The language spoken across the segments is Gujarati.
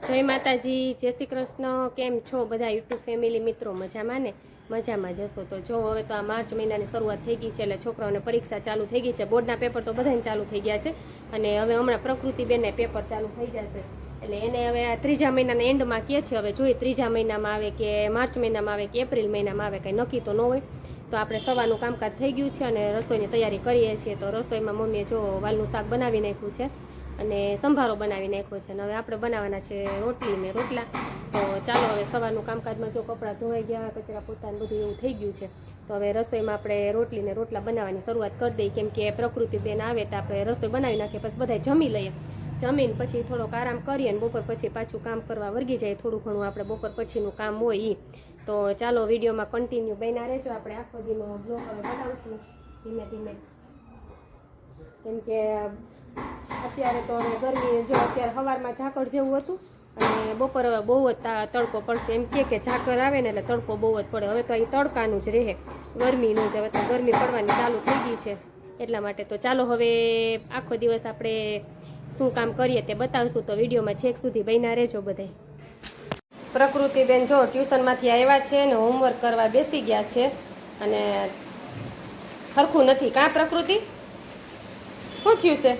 જય માતાજી, જય શ્રી કૃષ્ણ. કેમ છો બધા યુટ્યુબ ફેમિલી મિત્રો? મજામાં ને? મજામાં જશો તો જો હવે તો આ માર્ચ મહિનાની શરૂઆત થઈ ગઈ છે એટલે છોકરાઓને પરીક્ષા ચાલુ થઈ ગઈ છે. બોર્ડના પેપર તો બધાને ચાલુ થઈ ગયા છે અને હવે હમણાં પ્રકૃતિબેનને પેપર ચાલુ થઈ જશે એટલે એને હવે આ ત્રીજા મહિનાના એન્ડમાં કહે છે. હવે જોઈએ ત્રીજા મહિનામાં આવે કે માર્ચ મહિનામાં આવે કે એપ્રિલ મહિનામાં આવે, કંઈ નક્કી તો ન હોય. તો આપણે સવારનું કામકાજ થઈ ગયું છે અને રસોઈની તૈયારી કરીએ છીએ. તો રસોઈમાં મમ્મીએ જો વાલનું શાક બનાવી નાખ્યું છે અને સંભારો બનાવી નાખ્યો છે અને હવે આપણે બનાવવાના છે રોટલી ને રોટલા. તો ચાલો હવે સવારનું કામકાજમાં જો કપડાં ધોવાઈ ગયા, કચરા પોતાનું બધું એવું થઈ ગયું છે. તો હવે રસોઈમાં આપણે રોટલી ને રોટલા બનાવવાની શરૂઆત કરી દઈએ, કેમ કે પ્રકૃતિબેન આવે તો આપણે રસોઈ બનાવી નાખીએ, પછી બધા જમી લઈએ. જમીને પછી થોડોક આરામ કરીએ અને બપોર પછી પાછું કામ કરવા વર્ગી જાય. થોડું ઘણું આપણે બપોર પછીનું કામ હોય એ. તો ચાલો વિડીયોમાં કન્ટિન્યુ બન્યા રહેજો. આપણે આખો દીનો બ્લોગ હવે બનાવીશું ધીમે ધીમે, કેમ કે અત્યારે તો હવે ગરમી, જો અત્યારે સવારમાં ઝાકળ જેવું હતું અને બપોર હવે બહુ જ તડકો પડશે. એમ કે ઝાકળ આવે ને એટલે તડકો બહુ જ પડે. હવે તો અહીં તડકાનું જ રહે, ગરમીનું જ. હવે તો ગરમી પડવાની ચાલુ થઈ ગઈ છે એટલા માટે. તો ચાલો હવે આખો દિવસ આપણે શું કામ કરીએ તે બતાવશું. તો વિડીયોમાં છેક સુધી બન્યા રહેજો બધાય. પ્રકૃતિબેન જો ટ્યુશનમાંથી આવ્યા છે ને હોમવર્ક કરવા બેસી ગયા છે અને સરખું નથી. કાં પ્રકૃતિ, શું થયું છે?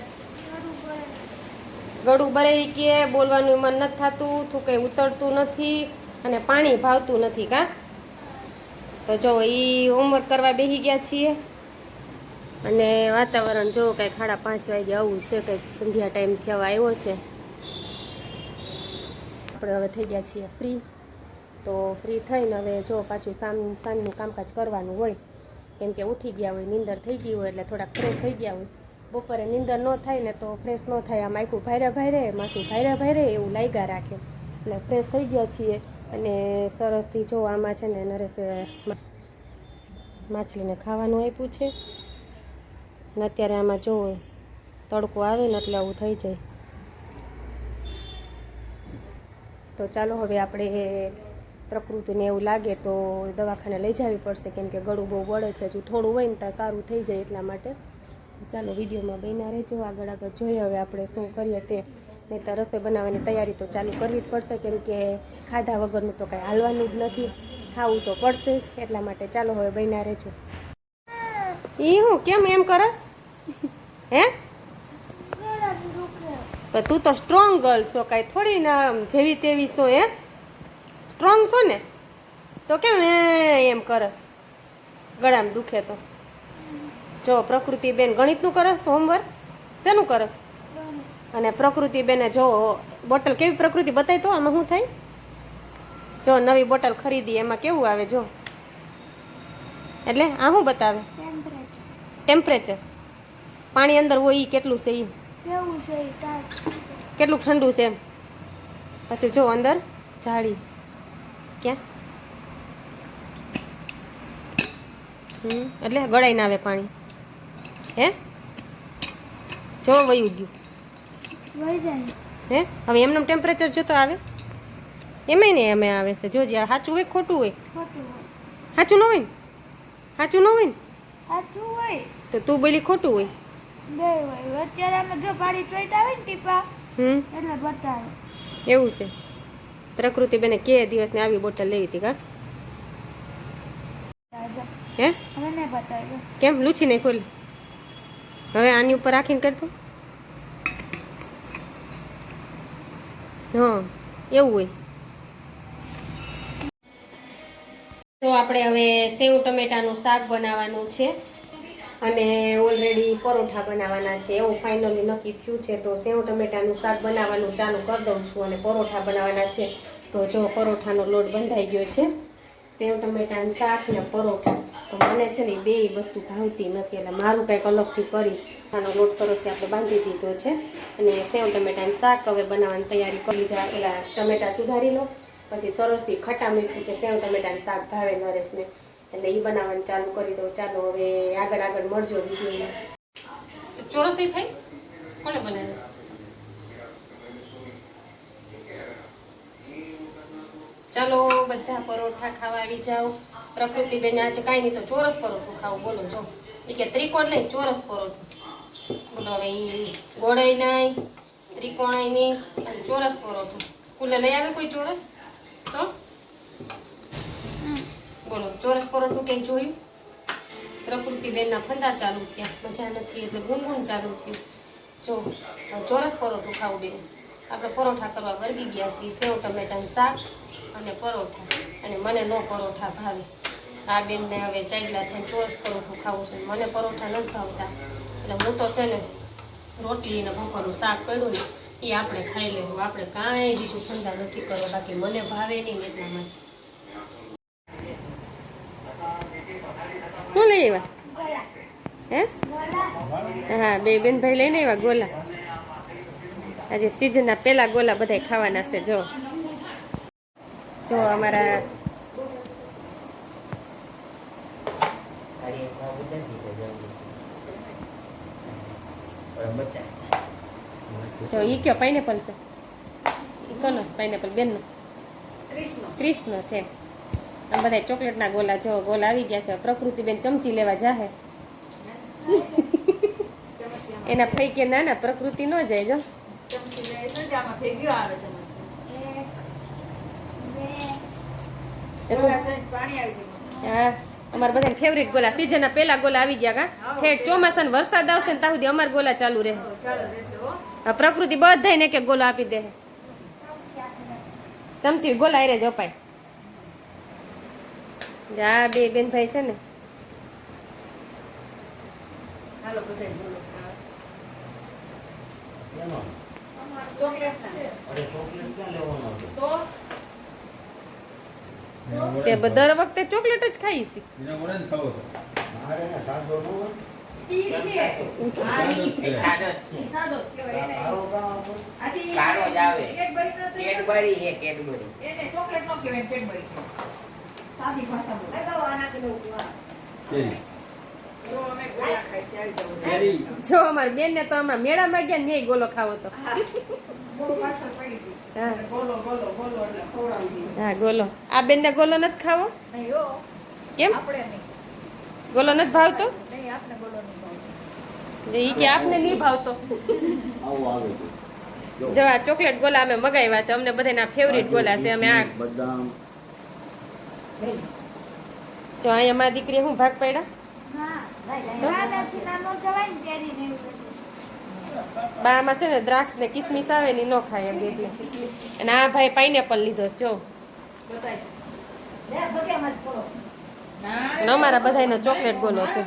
ગળું બરે કે બોલવાનું મન નથી થતું, તું કંઈ ઉતરતું નથી અને પાણી ભાવતું નથી. કાં તો જો એ હોમવર્ક કરવા બેસી ગયા છીએ અને વાતાવરણ જો કંઈક 5:30 વાગે આવું છે, કંઈક સંધ્યા ટાઈમ થવા આવ્યો છે. આપણે હવે થઈ ગયા છીએ ફ્રી. તો ફ્રી થઈને હવે જો પાછું સાંજનું કામકાજ કરવાનું હોય, કેમ કે ઉઠી ગયા હોય, નીંદર થઈ ગઈ હોય એટલે થોડાક ફ્રેશ થઈ ગયા હોય. બપોરે નીંદર ન થાય ને તો ફ્રેશ ન થાય, આમ આખું માથું ભાયરે એવું લાગ્યા રાખે. એટલે ફ્રેશ થઈ ગયા છીએ અને સરસથી જો આમાં છે ને નરેશે માછલીને ખાવાનું આપ્યું છે ને અત્યારે આમાં જો તડકો આવે ને એટલે આવું થઈ જાય. તો ચાલો હવે આપણે પ્રકૃતિને એવું લાગે તો દવાખાને લઈ જવી પડશે, કેમ કે ગળું બહુ બળે છે. હજુ થોડું હોય ને તો સારું થઈ જાય એટલા માટે. ચાલો વિડીયોમાં બન્યા રહેજો. આગળ જોઈએ હવે આપણે શું કરીએ તે. નહીં તો રસોઈ બનાવવાની તૈયારી તો ચાલુ કરવી જ પડશે, કેમ કે ખાધા વગરનું તો કાંઈ હાલવાનું જ નથી, ખાવું તો પડશે જ. એટલા માટે ચાલો હવે બન્યા રહેજો. એ હું કેમ એમ કરસ? હે તું તો સ્ટ્રોંગ ગર્લ છો, કાંઈ થોડી ના જેવી તેવી છો. હે સ્ટ્રોંગ છો ને તો કેમ એમ કરસ? ગળામાં દુખે તો જો પ્રકૃતિબેન ગણિતનું કરસ હોમવર્ક. શેનું કરસ? અને પ્રકૃતિબેને જો બોટલ કેવી, પ્રકૃતિ બતાવી તો આમાં શું થાય. જો નવી બોટલ ખરીદી, એમાં કેવું આવે જો, એટલે આ શું બતાવે? ટેમ્પરેચર. પાણી અંદર હોય એ કેટલું છે, એ કેટલું ઠંડુ છે એમ. પછી જો અંદર જાળી ક્યાં, એટલે ગળાઈ ના આવે પાણી. હે જો વયું ગયું. હે હવે એમનું ટેમ્પરેચર જો તો આવે એમાંય ને એમ આવે છે. જો જ્યાં સાચું હોય ખોટું હોય. સાચું ન હોય ને, સાચું ન હોય ને તો તું બોલી ખોટું હોય. અત્યારે આમાં જો પાણી ચોઈટ આવે ને ટીપા એટલે બતાવે એવું છે. પ્રકૃતિબેને કે દિવસને આવી બોટલ લેવી હતી. કા હે મને બતાવે કેમ લૂછી નહીં ખોલી? હવે આની ઉપર રાખીને કરતો. હા એવું હોય. તો આપણે હવે સેવ ટમેટાનું શાક બનાવવાનું છે અને ઓલરેડી પરોઠા બનાવવાના છે, એવું ફાઇનલી નક્કી થયું છે. તો સેવ ટમેટાનું શાક બનાવવાનું ચાલુ કરી દઉં છું અને પરોઠા બનાવવાના છે. તો જો પરોઠાનો લોટ બંધાઈ ગયો છે. સેવ ટમેટાનું શાક ને પરોઠા તો મને છે ને બે વસ્તુ ભાવતી નથી, એટલે મારું કંઈક અલગથી કરીશ. આનો લોટ સરસથી આપણે બાંધી દીધો છે અને સેવ ટમેટાનું શાક હવે બનાવવાની તૈયારી કરી લીધા. પેલા ટમેટા સુધારી લો, પછી સરસથી ખટા મીઠું કે સેવ ટમેટાનું શાક ભાવે નરેશને, એટલે એ બનાવવાનું ચાલુ કરી દઉં. ચાલો હવે આગળ મળજો વિડીયોમાં. ચોરસી થઈ કોને બનાવ્યું? ચાલો બધા પરોઠા ખાવા આવી જાઓ. પ્રકૃતિબેન આજે કાંઈ નહીં તો ચોરસ પરોઠું ખાવું. બોલો જો એ કે ત્રિકોણ નહીં, ચોરસ પરોઠું. બોલો હવે એ ગોળાઈ નહીં, ત્રિકોણાઈ નહીં અને ચોરસ પરોઠું. સ્કૂલે લઈ આવે કોઈ ચોરસ તો બોલો ચોરસ પરોઠું ક્યાંય જોયું? પ્રકૃતિબેનના ફંદા ચાલુ થયા, મજા નથી એટલે ગુનગુન ચાલુ થયું. જો ચોરસ પરોઠું ખાવું બેન. આપણે પરોઠા કરવા વર્ગી ગયા છીએ, સેવ ટમેટાનું શાક અને પરોઠા. અને મને નો પરોઠા ભાવે. આ બેનને હવે ચાલ્યા થઈને ચોરસ પરોઠું ખાવું છે. મને પરોઠા નથી ભાવતા એટલે હું તો છે ને રોટલી ને બપોરનું શાક પડ્યું ને એ આપણે ખાઈ લેવું. આપણે કાંઈ બીજું ફંદા નથી કરવા, બાકી મને ભાવે નહીં ને એટલા માટે. શું લઈ આવ્યા હે? હા, બે બેન ભાઈ લઈને આવ્યા ગોલા. આજે સિઝનના પેલા ગોલા બધા ખાવાના છે. જો જો અમારા જો ઈ કયો પાઇનેપલ છે? ઈ કોનો પાઇનેપલ? બેનનો ક્રિષ્નો છે. આમ બધા ચોકલેટના ગોલા. જો ગોલા આવી ગયા છે. પ્રકૃતિબેન ચમચી લેવા જાહે. એના ફઈ કે ના ના પ્રકૃતિ ન જાય. જો હા, અમારા બધા ફેવરિટ ગોલા. સીઝનના પેલા ગોલા આવી ગયા. કા ઠેઠ ચોમાસાનો વરસાદ આવશે ને ત્યાં સુધી અમારા ગોલા ચાલુ રહે. પ્રકૃતિ બધાને કે ગોલો આપી દે. ચમચી ગોલા હારે જ અપાય. આ બે બેન ભાઈ છે ને તે દર વખતે ચોકલેટ જ ખાઈ છે. જો અમારી બેન ને તો હમણાં મેળામાં ગયા ને ગોલો ખાવો તો. હા ગોલો. આ બેન ને ગોલો નથી ખાવો? કેમ? ગોલો નથી ભાવતો? ઈ કે આપને નહીં ભાવતો. જો આ ચોકલેટ ગોલા અમે મગાવ્યા છે. અમને બધાના ફેવરિટ ગોલા છે. અમે આ જો અહીંયા મારી દીકરી શું ભાગ પડ્યા? બામાં છે ને દ્રાક્ષ ને કિસમિસ આવે ને ન ખાય એટલે. અને આ ભાઈ પાઇનેપલ લીધો. જો અને અમારા બધાનો ચોકલેટ ગોલો છે.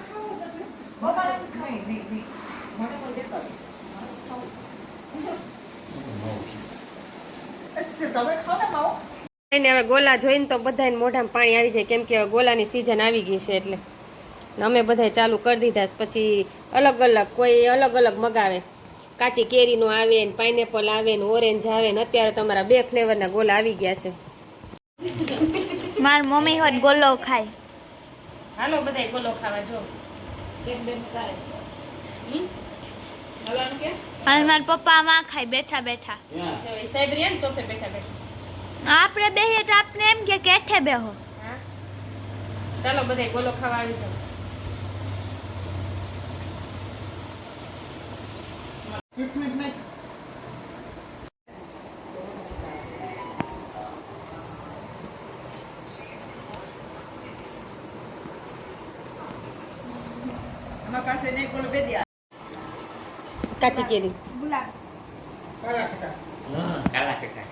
હવે ગોલા જોઈને તો બધાને મોઢામાં પાણી આવી જાય, કેમ કે ગોલાની સિઝન આવી ગઈ છે એટલે. અમે બધા ચાલુ કરી દીધા. પછી અલગ અલગ કોઈ અલગ અલગ મગાવે. કાચી કેરીનો આવે ને પાઇનેપલ આવે ને ઓરેન્જ આવે ને. અત્યારે તો અમારા 2 ફ્લેવરના ગોલા આવી ગયા છે. માર મમ્મી હોત ગોલો ખાય. હાલો બધા ગોલો ખાવા. જો અને માર પપ્પા માં ખાય બેઠા બેઠા. સાહેબ રહ્યા ને સોફે બેઠા બેઠા. આપણે બેહીએ તો આપણે એમ કે કેઠે બેહો. ચાલો બધા ગોલો ખાવા આવી જાઓ. કાચી કેરી કાલા ખટા.